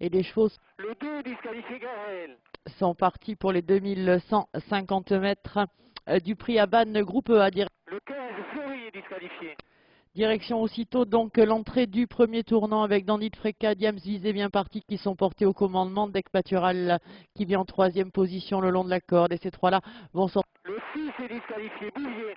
Et les chevaux Le 2 disqualifié Gaël. sont partis pour les 2150 mètres du prix à Bannes, groupe A. Le 15 Fleury est disqualifié. Direction aussitôt donc l'entrée du premier tournant avec Dandy de Fréca, Diams Visé bien parti qui sont portés au commandement, Deck Patural qui vient en troisième position le long de la corde et ces trois-là vont sortir. Le 6 est disqualifié Bouvier.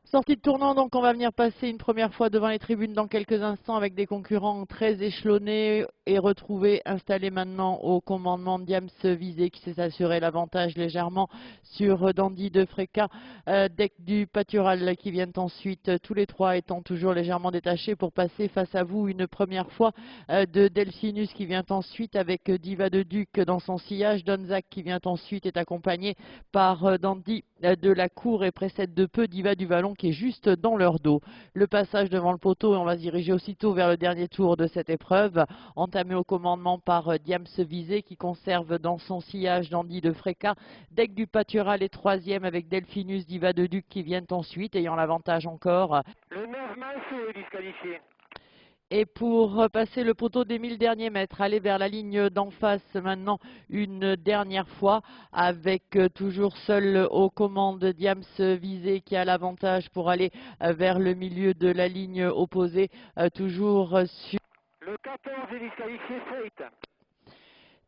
Sortie de tournant, donc on va venir passer une première fois devant les tribunes dans quelques instants avec des concurrents très échelonnés et retrouvés, installés maintenant au commandement de Diams Visé qui s'est assuré l'avantage légèrement sur Dandy de Fréca, Deck du Patural qui viennent ensuite, tous les trois étant toujours légèrement détachés pour passer face à vous une première fois de Delphinus qui vient ensuite avec Diva de Duc dans son sillage, Donzac qui vient ensuite est accompagné par Dandy de la cour et précède de peu Diva du Vallon qui est juste dans leur dos. Le passage devant le poteau et on va se diriger aussitôt vers le dernier tour de cette épreuve, entamé au commandement par Diams Visé qui conserve dans son sillage Dandy de Fréca. Deck du Patural est troisième avec Delphinus, Diva de Duc qui viennent ensuite, ayant l'avantage encore. Le 9 Manceau est disqualifié. Et pour passer le poteau des 1000 derniers mètres, aller vers la ligne d'en face maintenant une dernière fois avec toujours seul aux commandes Diams Visé qui a l'avantage pour aller vers le milieu de la ligne opposée, toujours sur... Le 14 est disqualifié Fate.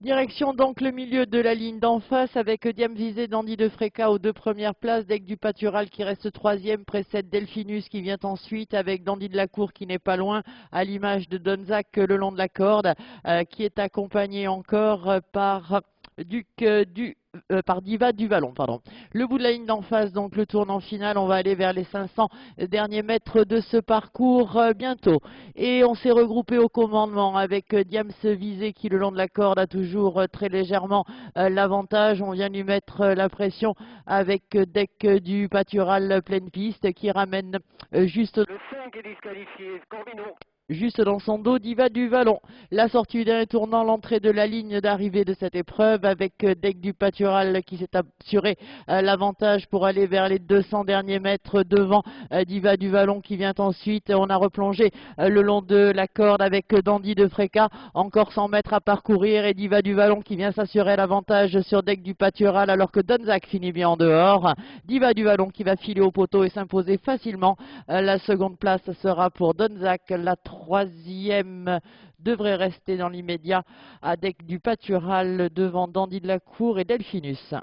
Direction donc le milieu de la ligne d'en face avec Diams Visé, Dandy de Fréca aux deux premières places, Deck du Patural qui reste troisième, précède Delphinus qui vient ensuite avec Dandy de la Cour qui n'est pas loin, à l'image de Donzac le long de la corde, qui est accompagné encore par par Diva du Vallon, pardon. Le bout de la ligne d'en face, donc le tournant final, on va aller vers les 500 derniers mètres de ce parcours bientôt. Et on s'est regroupé au commandement avec Diams Visé qui le long de la corde a toujours très légèrement l'avantage. On vient lui mettre la pression avec Deck du Patural pleine piste qui ramène juste... Le 5 est disqualifié Corbino. Juste dans son dos, Diva du Vallon. La sortie du dernier tournant, l'entrée de la ligne d'arrivée de cette épreuve avec Deck du Patural qui s'est assuré l'avantage pour aller vers les 200 derniers mètres devant Diva du Vallon qui vient ensuite. On a replongé le long de la corde avec Dandy de Fréca. Encore 100 mètres à parcourir et Diva du Vallon qui vient s'assurer l'avantage sur Deck du Patural alors que Donzac finit bien en dehors. Diva du Vallon qui va filer au poteau et s'imposer facilement. La seconde place sera pour Donzac. La troisième devrait rester dans l'immédiat à Deck du Patural devant Dandy de la Cour et Delphinus.